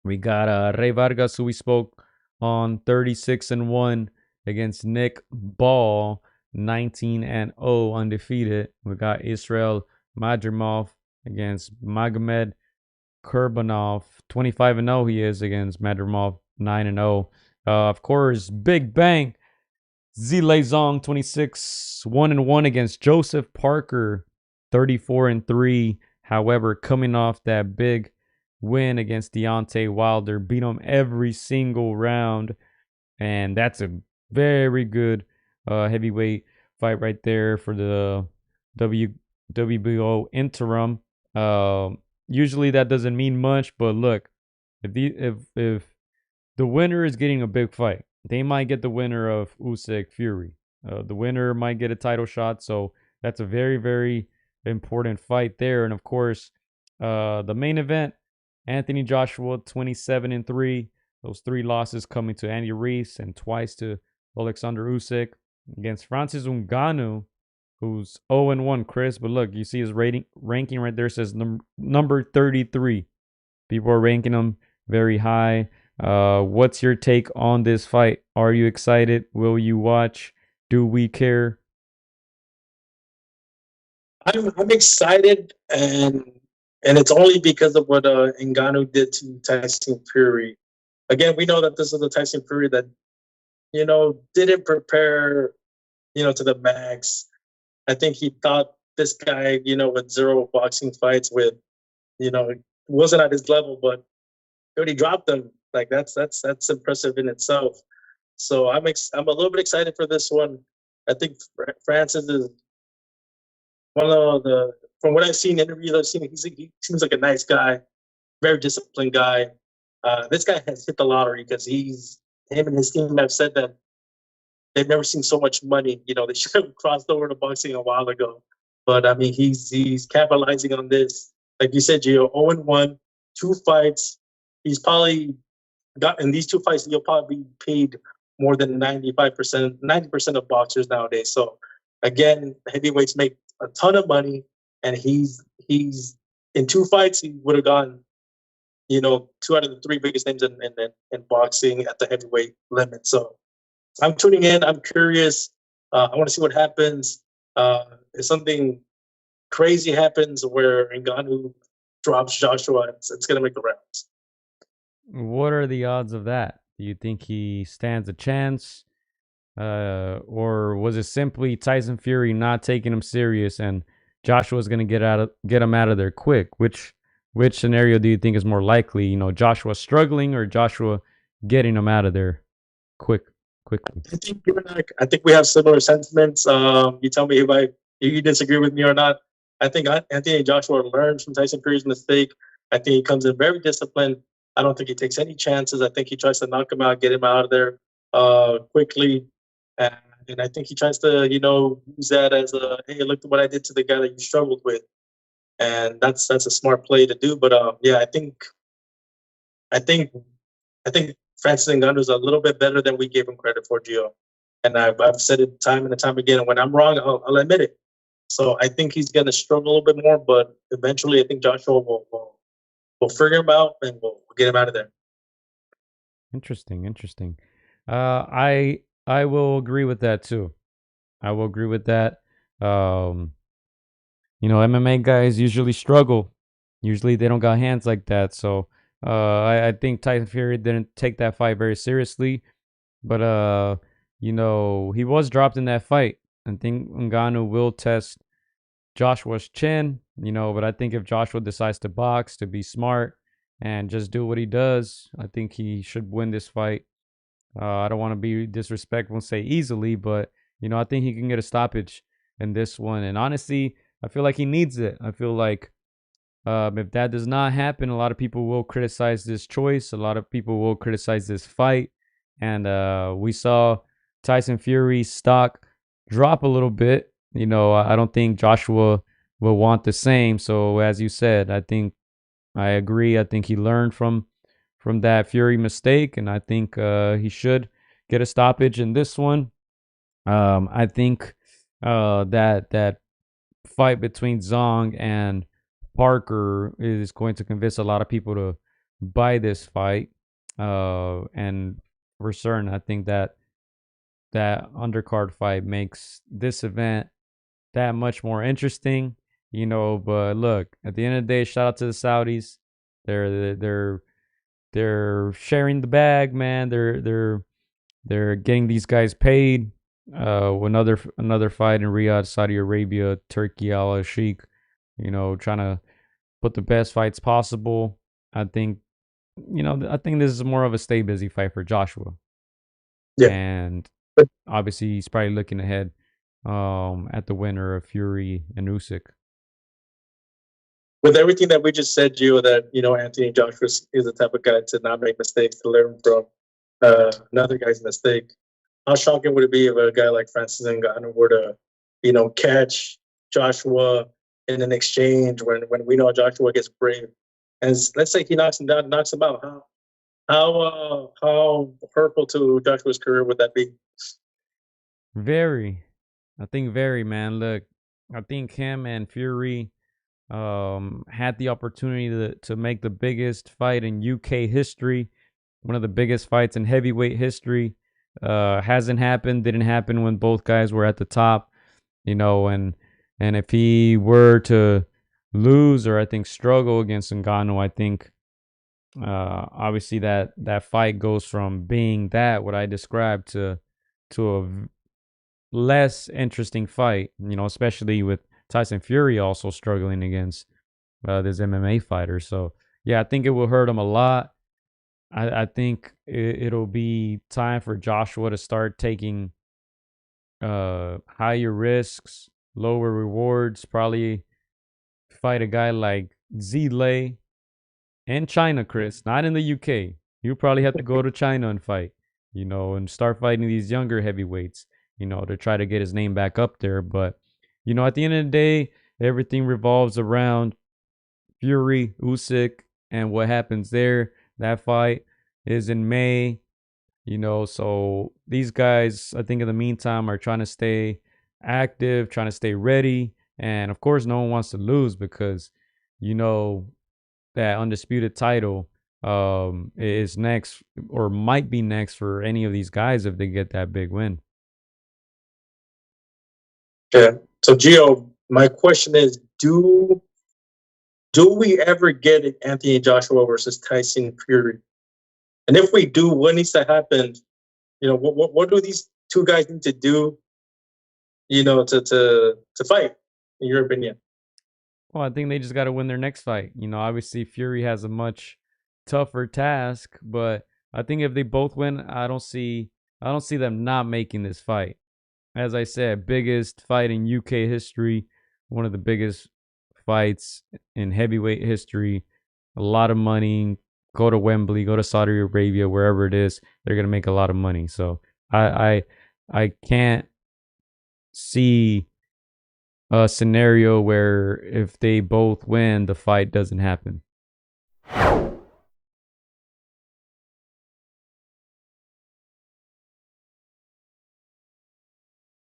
We got Rey Vargas, who we spoke on, 36-1 against Nick Ball, 19-0 undefeated. We got Israel Madrimov against Magomed Kurbanov, 25-0 he is against Madrimov, 9-0. Of course, Big Bang Zile Zong, 26-1-1 against Joseph Parker, 34-3. However, coming off that big win against Deontay Wilder, beat him every single round, and that's a very good heavyweight fight right there for the WBO interim. Usually that doesn't mean much, but look, if the winner is getting a big fight, they might get the winner of Usyk Fury. The winner might get a title shot, so that's a very important fight there. And of course, the main event, Anthony Joshua, 27-3. Those 3 losses coming to Andy Ruiz and twice to Alexander Usyk against Francis Ngannou, who's 0-1, Chris. But look, you see his ranking right there, says number 33. People are ranking him very high. What's your take on this fight? Are you excited? Will you watch? Do we care? I'm excited, and it's only because of what Ngannou did to Tyson Fury. Again, we know that this is a Tyson Fury that didn't prepare to the max. I think he thought this guy with 0 boxing fights with wasn't at his level, but he already dropped him. Like that's impressive in itself. So I'm a little bit excited for this one. I think Francis is one of the from what I've seen interviews I've seen, he seems like a nice guy, very disciplined guy. This guy has hit the lottery because him and his team have said that they've never seen so much money. They should have crossed over to boxing a while ago. But I mean, he's capitalizing on this. Like you said, Gio, 0-1, 2 fights. He's probably got in these 2 fights. He'll probably be paid more than 95%, 90% of boxers nowadays. So again, heavyweights make a ton of money, and he's in 2 fights he would have gone 2 out of the 3 biggest names in boxing at the heavyweight limit. So I'm tuning in. I'm curious. I want to see what happens. If something crazy happens where Ngannou drops Joshua, it's going to make the rounds. What are the odds of that? Do you think he stands a chance? Or was it simply Tyson Fury not taking him serious and Joshua's going to get him out of there quick? Which scenario do you think is more likely? Joshua struggling or Joshua getting him out of there quickly? I think we have similar sentiments. You tell me if you disagree with me or not. I think Anthony Joshua learned from Tyson Fury's mistake. I think he comes in very disciplined. I don't think he takes any chances. I think he tries to knock him out, get him out of there quickly. And I think he tries to, use that as a, hey, look at what I did to the guy that you struggled with. And that's a smart play to do. But yeah, I think Francis Ngannou is a little bit better than we gave him credit for, Gio. And I've said it time and time again. And when I'm wrong, I'll admit it. So I think he's going to struggle a little bit more, but eventually I think Joshua will figure him out and we'll get him out of there. Interesting. I will agree with that too. I will agree with that. MMA guys usually struggle. Usually they don't got hands like that. So I think Tyson Fury didn't take that fight very seriously. But he was dropped in that fight. I think Ngannou will test Joshua's chin, but I think if Joshua decides to box, to be smart, and just do what he does, I think he should win this fight. I don't want to be disrespectful and say easily, but, I think he can get a stoppage in this one. And honestly, I feel like he needs it. I feel like if that does not happen, a lot of people will criticize this choice. A lot of people will criticize this fight. And we saw Tyson Fury's stock drop a little bit. I don't think Joshua will want the same. So as you said, I agree. I think he learned from that Fury mistake, and I think he should get a stoppage in this one. I think that fight between Zhang and Parker is going to convince a lot of people by this fight. And for certain, I think that that undercard fight makes this event that much more interesting, But look, at the end of the day, shout out to the Saudis. They're sharing the bag, man. They're getting these guys paid. Another fight in Riyadh, Saudi Arabia, Turkey, Al Sheikh. Trying to put the best fights possible. I think, I think this is more of a stay busy fight for Joshua, Yeah. and obviously he's probably looking ahead at the winner of Fury and Usyk. With everything that we just said, Gio, that Anthony Joshua is the type of guy to not make mistakes, to learn from another guy's mistake. How shocking would it be if a guy like Francis Ngannou were to, catch Joshua in an exchange when we know Joshua gets brave, and let's say he knocks him down, knocks him out. How hurtful to Joshua's career would that be? Very, I think very, man. Look, I think him and Fury had the opportunity to make the biggest fight in UK history, one of the biggest fights in heavyweight history. Hasn't happened, didn't happen when both guys were at the top, and if he were to lose or I think struggle against Ngannou, I think obviously that fight goes from being that what I described to a less interesting fight, especially with Tyson Fury also struggling against this MMA fighter. So yeah, I think it will hurt him a lot. I think it'll be time for Joshua to start taking higher risks, lower rewards. Probably fight a guy like Zile in China, Chris, not in the UK. You probably have to go to China and fight, and start fighting these younger heavyweights, to try to get his name back up there. But, at the end of the day, everything revolves around Fury, Usyk, and what happens there. That fight is in May, so these guys, I think in the meantime, are trying to stay active, trying to stay ready. And of course, no one wants to lose because, that undisputed title is next or might be next for any of these guys if they get that big win. Yeah. So Gio, my question is, do we ever get an Anthony Joshua versus Tyson Fury? And if we do, what needs to happen? What do these two guys need to do, to fight, in your opinion? Well, I think they just got to win their next fight. Obviously Fury has a much tougher task, but I think if they both win, I don't see them not making this fight. As I said, biggest fight in UK history, one of the biggest fights in heavyweight history. A lot of money. Go to Wembley, go to Saudi Arabia, wherever it is, they're gonna make a lot of money. So I can't see a scenario where if they both win, the fight doesn't happen.